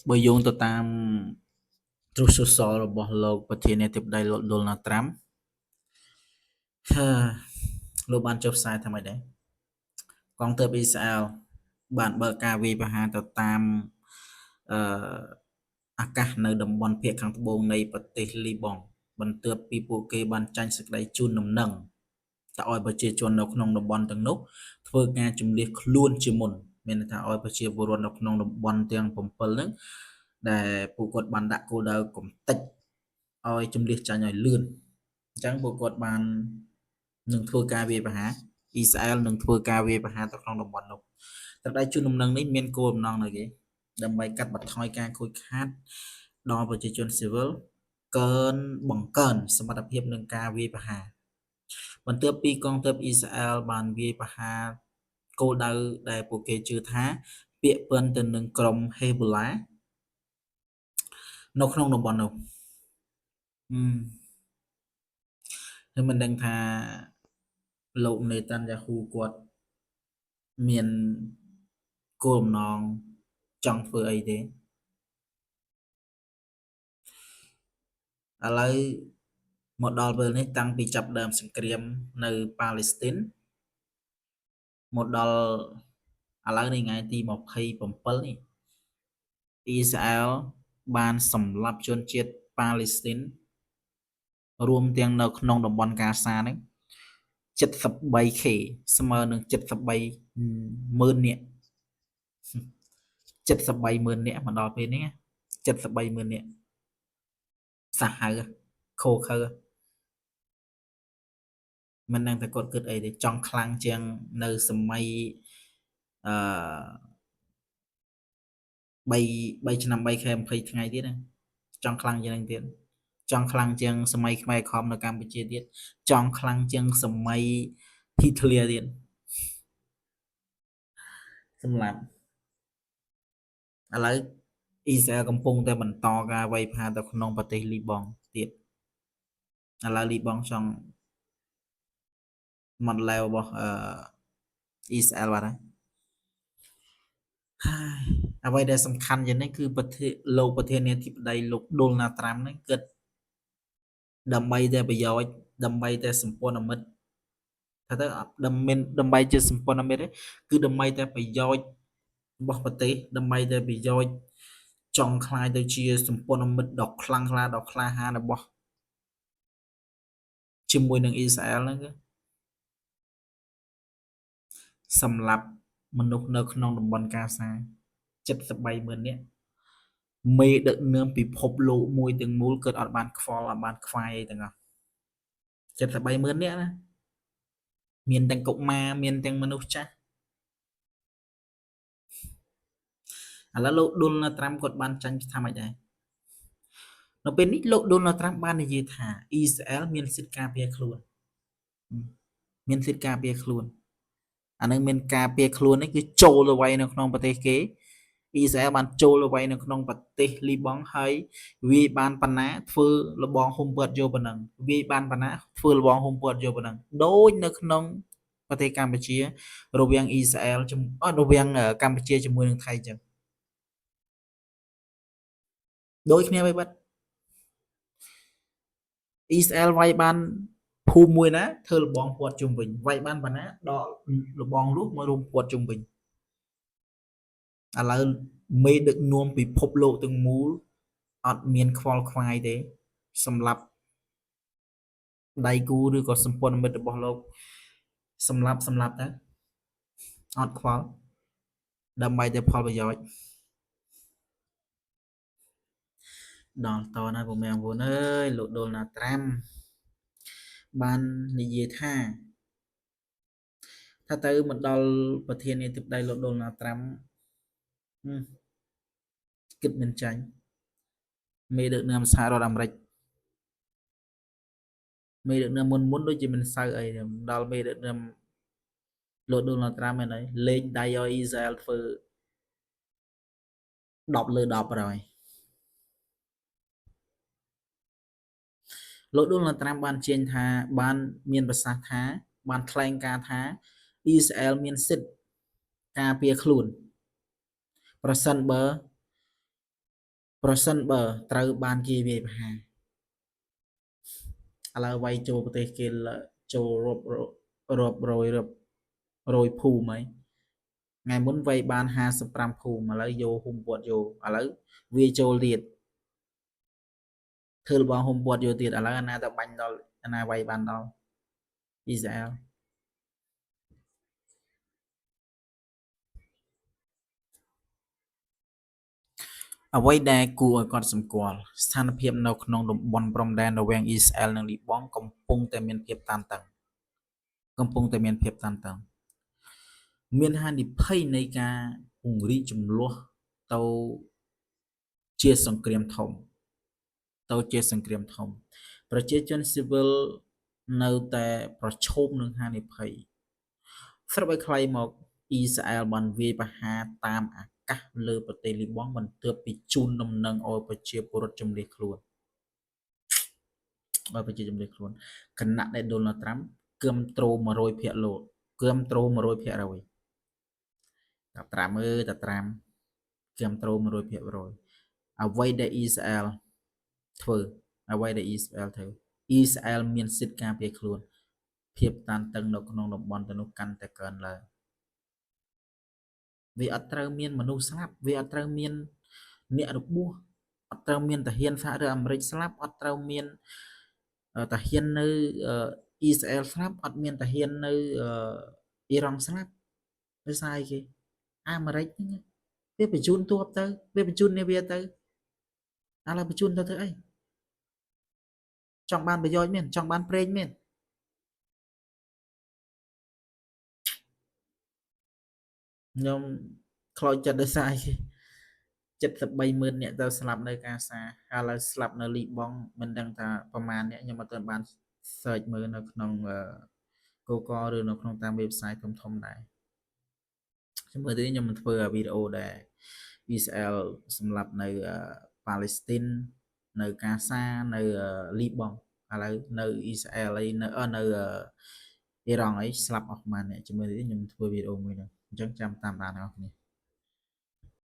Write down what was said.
បើយោងទៅតាមទ្រុសសសររបស់លោកប្រធានាធិបតីលោកដូណាល់ត្រាំលោកបានចុះផ្សាយថាម៉េចដែរកងទ័ពអ៊ីស្រាអែលបានបើកការវាយប្រហារទៅតាមអឺអាកាសនៅតំបន់ភាគខាងត្បូងនៃប្រទេសលីបង់បន្ទាប់ពីពួកគេបានចាញ់សេចក្តីជូនដំណឹងទៅឲ្យប្រជាជននៅក្នុងតំបន់ទាំងនោះធ្វើការជំនះខ្លួនជាមុនមានន័យថាឲ្យប្រជាពលរដ្ឋនៅក្នុងតំបន់ទាំង7ហ្នឹងដែលពួកគាត់បានដាក់គោលដៅកំទេចឲ្យជំនះចាញ់ឲ្យលឿនអញ្ចឹងពួកគាត់បាននឹងធ្វើការវាយប្រហារអ៊ីស្រាអែលនឹងធ្វើការវាយប្រហារទៅក្នុងតំបន់នោះតែដៃជូនដំណឹងនេះមានគោលបំណងនៅគេដើម្បីកាត់បន្ថយការខូចខាតដល់ប្រជាជនស៊ីវិលបង្កើនសមត្ថភាពនឹងការវាយប្រហារបន្ទាប់ពីកងទ័ពអ៊ីស្រាអែលបានវាយប្រហារគោលដៅដែលពួកគេជឿថាពាក់ព័ន្ធទៅនឹងក្រុមហេបូឡានៅក្នុងតំបន់នោះខ្ញុំមិនដឹងថាលោកនេតាន់យ៉ាហ៊ូគាត់មានគោលបំណងចង់ធ្វើអីទេឥឡូវមកដល់ពេលនេះតាំងពីចាប់ដើមសង្គ្រាមនៅប៉ាឡេស្ទីនមកដល់ឥឡូវនេះថ្ងៃទី27នេះអ៊ីស្រាអែលបានសម្លាប់ជនជាតិប៉ាឡេស្ទីនរួមទាំងនៅក្នុងតំបន់កាសាហ្នឹង 73K ស្មើនឹង73,000 នាក់ 73,000 នាក់មកដល់ពេលនេះ73,000 នាក់សាហាវខូខើមិនដឹងតែគាត់គិតអីទេចង់ខ្លាំងជាងនៅសម័យអឺ3ឆ្នាំ3ខែ20ថ្ងៃទៀតណាចង់ខ្លាំងជាងនឹងទៀតចង់ខ្លាំងជាងសម័យខ្មែរក្រហមនៅកម្ពុជាទៀតចង់ខ្លាំងជាងសម័យហ៊ីតលឺទៀតសម្រាប់ឥឡូវអ៊ីស្រាអែលកំពុងតែបន្តការវាយប្រហារទៅក្នុងប្រទេសលីបង់ទៀតឥឡូវលីបង់ចង់មកឡែវរបស់អ៊ីស្រាអែលបាត់ហើយអ្វីដែលសំខាន់ជាងនេះគឺលោកប្រធានាធិបតីលោកដូណាល់ត្រាំហ្នឹងគិតដើម្បីតែប្រយោជន៍ដើម្បីតែសម្ព័ន្ធមិត្តថាទៅដើម្បីជាសម្ព័ន្ធមិត្តទេគឺដើម្បីតែប្រយោជន៍របស់ប្រទេសដើម្បីតែប្រយោជន៍ចង់ខ្លាយទៅជាសម្ព័ន្ធមិត្តដ៏ខ្លាំងក្លាដ៏ក្លាហានរបស់ជាមួយនឹងអ៊ីស្រាអែលហ្នឹងគឺសម្រាប់មនុស្សនៅក្នុងតំបន់កាសា73,000 នាក់មេដឹកនាំពិភពលោកមួយទាំងមូលគាត់អត់បានខ្វល់អត់បានខ្វាយអីទាំងអស់73,000 នាក់ណាមានទាំងកុមារមានទាំងមនុស្សចាស់ឥឡូវលោកដូណាល់ត្រាំគាត់បានចាញ់ថាម៉េចដែរនៅពេលនេះលោកដូណាល់ត្រាំបាននិយាយថាអ៊ីស្រាអែលមានសិទ្ធិការពារខ្លួនមានសិទ្ធិការពារខ្លួនអានឹងមានការពារខ្លួននេះគឺចូលទៅໄວនៅក្នុងប្រទេសគេអ៊ីស្រាអែលបានចូលទៅໄວនៅក្នុងប្រទេសលីបង់ហើយវាយបានប៉ុណ្ណាធ្វើលបងហុំព័ទ្ធយកប៉ុណ្ណឹងវាយបានប៉ុណ្ណាធ្វើលបងហុំព័ទ្ធយកប៉ុណ្ណឹងដូចនៅក្នុងប្រទេសកម្ពុជារវាងអ៊ីស្រាអែលរវាងកម្ពុជាជាមួយនឹងថៃអញ្ចឹងដូចគ្នាបីបាត់អ៊ីស្រាអែលវាយបានភូមិមួយណាធ្វើលបងព័ទ្ធជុំវិញវាយបានប៉ុណ្ណាដកលបងនោះមករួមព័ទ្ធជុំវិញឥឡូវមេដឹកនាំពិភពលោកទាំងមូលអត់មានខ្វល់ខ្វាយទេសម្រាប់ដៃគូឬក៏សម្ព័ន្ធមិត្តរបស់លោកសម្រាប់ទៅអត់ខ្វល់ដើម្បីតែផលប្រយោជន៍ដល់តណាពុំមែនបងអើយលោកដូណាល់ត្រាំបាននិយាយថាទៅមកដល់ប្រធានាធិបតីលោកដូណាល់ត្រាំគិតមិនចាញ់មេដឹកនាំសហរដ្ឋអាមេរិកមេដឹកនាំមុនដូចជាមិនសូវអីដល់មេដឹកនាំលោកដូណាល់ត្រាំមែនហើយលេងដៃឲ្យអ៊ីស្រាអែលធ្វើ10 លើ 10ហើយលោកដូណាល់ត្រាំបានជាញថាបានមានប្រសាសន៍ថាបានថ្លែងការថាអ៊ីស្រាអែលមានសិទ្ធិការពារខ្លួនប្រសិនបើ ប្រសិនបើត្រូវបានគេវាយប្រហារឥឡូវវាយចូលប្រទេសគេចូលរាប់រយភូមិហើយថ្ងៃមុនវាយបាន55ភូមិឥឡូវយកហ៊ុំព័ទ្ធយកឥឡូវវាចូលទៀតធ្វើរបស់ហ៊ុំព័ទ្ធយកទៀតឥឡូវអាណាទៅបាញ់ដល់អាណាវាយបានដល់អ៊ីស្រាអែលអ្វីដែលគួរឲ្យកត់សម្គាល់ស្ថានភាពនៅក្នុងតំបន់ព្រំដែនរវាងអ៊ីស្រាអែលនិងលីបង់កំពុងតែមានភាពតានតឹងមានហានិភ័យនៃការពង្រីកចំនួនទៅជាសង្គ្រាមធំប្រជាជនស៊ីវិលនៅតែប្រឈមនឹងហានិភ័យសរុបឲ្យខ្លីមកអ៊ីស្រាអែលបានវាយប្រហារតាមអាកាសលើប្រទេសលីបង់បន្ទាប់ពីជូនដំណឹងឲ្យប្រជាពលរដ្ឋជំនះខ្លួនគណៈដែលដូណាល់ត្រាំគាំទ្រ 100% គាំទ្រ 100% តាត្រាំគាំទ្រ 100% អ្វីដែលអ៊ីស្រាអែលធ្វើអ៊ីស្រាអែលមានសិទ្ធិការពារខ្លួនភាពតានតឹងនៅក្នុងតំបន់ទៅនោះកាន់តែកើនឡើងវាអត់ត្រូវមានមនុស្សស្លាប់វាអត់ត្រូវមានអ្នករបួសអត់ត្រូវមានទាហានសហរដ្ឋអាមេរិកស្លាប់អត់ត្រូវមានទាហាននៅអ៊ីស្រាអែលស្លាប់អត់មានទាហាននៅអ៊ីរ៉ង់ស្លាប់ដោយសារអីគេអាមេរិកហ្នឹងវាបញ្ជូនទ័ពទៅវាបញ្ជូននាវាទៅឥឡូវបញ្ជូនទៅធ្វើអីចង់បានប្រយោជន៍មែនចង់បានប្រេងមែនខ្ញុំខ្លោចចិត្តដោយសារអី73,000នាក់ទៅស្លាប់នៅកាសាឥឡូវស្លាប់នៅលីបង់មិនដឹងថាប្រមាណអ្នកខ្ញុំអត់ទាន់បាន search មើលនៅក្នុងGoogle ឬនៅក្នុងតាម website ធំដែរខ្ញុំមើលទៅខ្ញុំមិនធ្វើវីដេអូដែលអ៊ីស្រាអែលសម្រាប់នៅប៉ាឡេស្ទីននៅកាសានៅលីបង់ឥឡូវនៅអ៊ីស្រាអែលអីនៅអ៊ីរ៉ង់អីស្លាប់អស់ប្រហែលអ្នកជំរឿននេះខ្ញុំធ្វើវីដេអូមួយហ្នឹងអញ្ចឹងចាំតាមដានអ្នកនរគ្នា